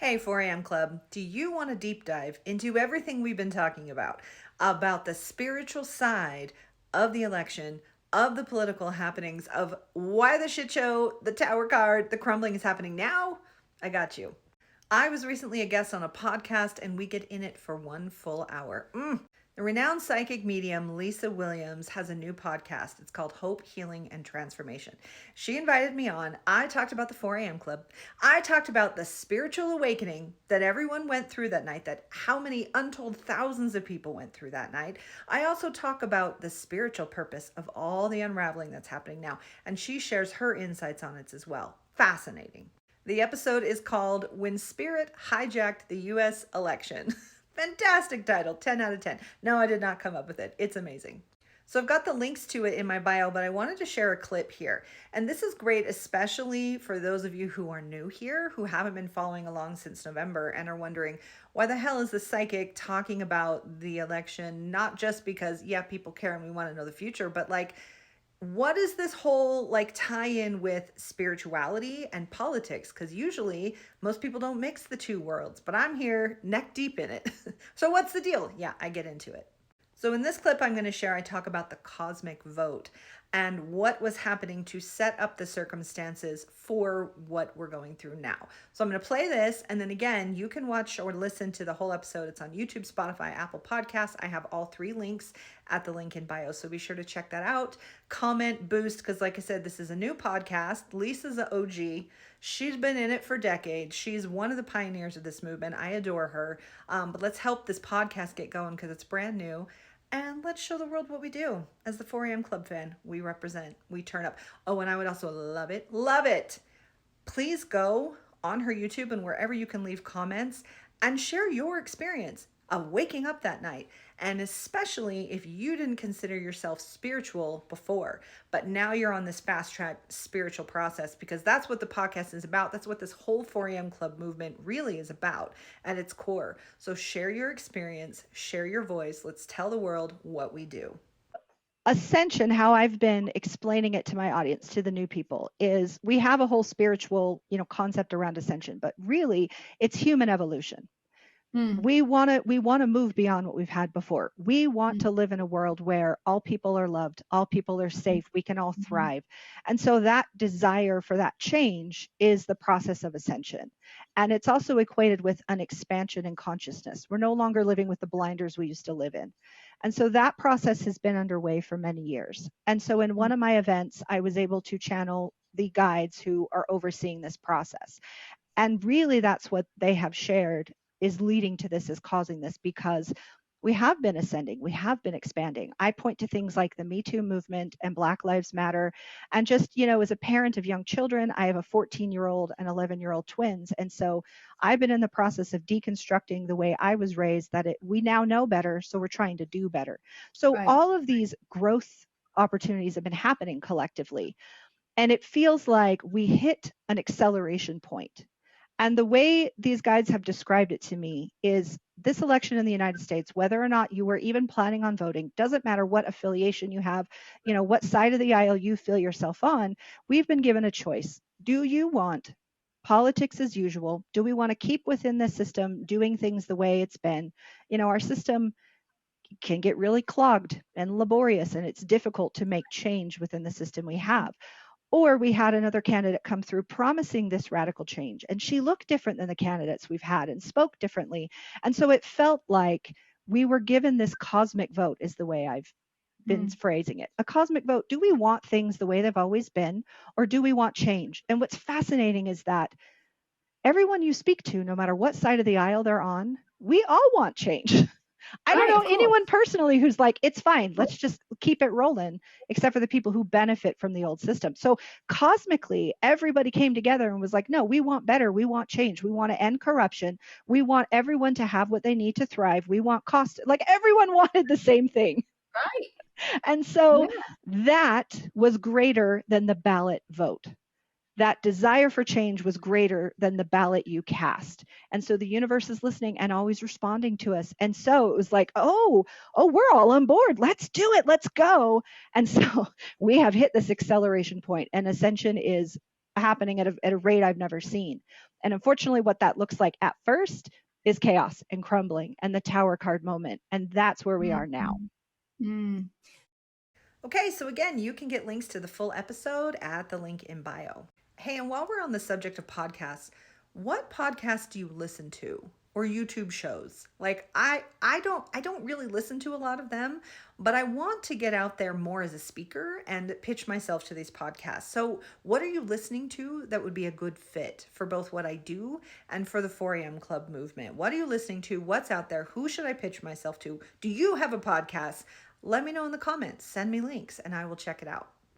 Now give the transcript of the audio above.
Hey, 4am Club, do you want to deep dive into everything we've been talking about the spiritual side of the election, of the political happenings, of why the shit show, the tower card, the crumbling is happening now? I got you. I was recently a guest on a podcast and we get in it for one full hour. The renowned psychic medium Lisa Williams has a new podcast. It's called Hope, Healing, and Transformation. She invited me on. I talked about the 4am Club. I talked about the spiritual awakening that everyone went through that night, that how many untold thousands of people went through that night. I also talk about the spiritual purpose of all the unraveling that's happening now, and she shares her insights on it as well. Fascinating. The episode is called When Spirit Hijacked the US Election. Fantastic title, 10 out of 10. No, I did not come up with it. It's amazing. So I've got the links to it in my bio, but I wanted to share a clip here. And this is great, especially for those of you who are new here, who haven't been following along since November and are wondering, why the hell is the psychic talking about the election? Not just because, yeah, people care and we want to know the future, but like, what is this whole like tie in with spirituality and politics? Because usually most people don't mix the two worlds, but I'm here neck deep in it. So what's the deal? Yeah, I get into it. So in this clip I'm going to share, I talk about the cosmic vote and what was happening to set up the circumstances for what we're going through now. So I'm going to play this, and then again, you can watch or listen to the whole episode. It's on YouTube, Spotify, Apple Podcasts. I have all three links at the link in bio, so be sure to check that out. Comment, boost, because like I said, this is a new podcast. Lisa's an OG. She's been in it for decades. She's one of the pioneers of this movement. I adore her. But let's help this podcast get going because it's brand new. And let's show the world what we do. As the 4am Club fan, we represent, we turn up. Oh, and I would also love it. Please go on her YouTube and wherever you can leave comments and share your experience of waking up that night. And especially if you didn't consider yourself spiritual before, but now you're on this fast track spiritual process, because that's what the podcast is about. That's what this whole 4am Club movement really is about at its core. So share your experience, share your voice. Let's tell the world what we do. Ascension, how I've been explaining it to my audience, to the new people, is we have a whole spiritual, concept around ascension, but really it's human evolution. We want to move beyond what we've had before. We want to live in a world where all people are loved, all people are safe, we can all thrive. And so that desire for that change is the process of ascension. And it's also equated with an expansion in consciousness. We're no longer living with the blinders we used to live in. And so that process has been underway for many years. And so in one of my events, I was able to channel the guides who are overseeing this process. And really, that's what they have shared is leading to this, is causing this, because we have been ascending, we have been expanding. I point to things like the Me Too movement and Black Lives Matter. And just, as a parent of young children, I have a 14-year-old and 11-year-old twins. And so I've been in the process of deconstructing the way I was raised, that we now know better, so we're trying to do better. So all of these growth opportunities have been happening collectively. And it feels like we hit an acceleration point. And the way these guides have described it to me is this election in the United States, whether or not you were even planning on voting, doesn't matter what affiliation you have, what side of the aisle you feel yourself on, we've been given a choice. Do you want politics as usual? Do we want to keep within the system doing things the way it's been? Our system can get really clogged and laborious, and it's difficult to make change within the system we have. Or we had another candidate come through promising this radical change, and she looked different than the candidates we've had and spoke differently. And so it felt like we were given this cosmic vote, is the way I've been phrasing it. A cosmic vote. Do we want things the way they've always been, or do we want change? And what's fascinating is that everyone you speak to, no matter what side of the aisle they're on, we all want change. I don't know anyone personally who's like, it's fine, let's just keep it rolling, except for the people who benefit from the old system. So cosmically, everybody came together and was like, no, we want better. We want change. We want to end corruption. We want everyone to have what they need to thrive. We want cost. Like everyone wanted the same thing. Right. And so that was greater than the ballot vote. That desire for change was greater than the ballot you cast. And so the universe is listening and always responding to us. And so it was like, oh, we're all on board. Let's do it. Let's go. And so we have hit this acceleration point, and ascension is happening at a rate I've never seen. And unfortunately, what that looks like at first is chaos and crumbling and the tower card moment. And that's where we are now. Mm. Okay, so again, you can get links to the full episode at the link in bio. Hey, and while we're on the subject of podcasts, what podcasts do you listen to or YouTube shows? Like I don't really listen to a lot of them, but I want to get out there more as a speaker and pitch myself to these podcasts. So, what are you listening to that would be a good fit for both what I do and for the 4am Club movement? What are you listening to? What's out there? Who should I pitch myself to? Do you have a podcast? Let me know in the comments. Send me links and I will check it out.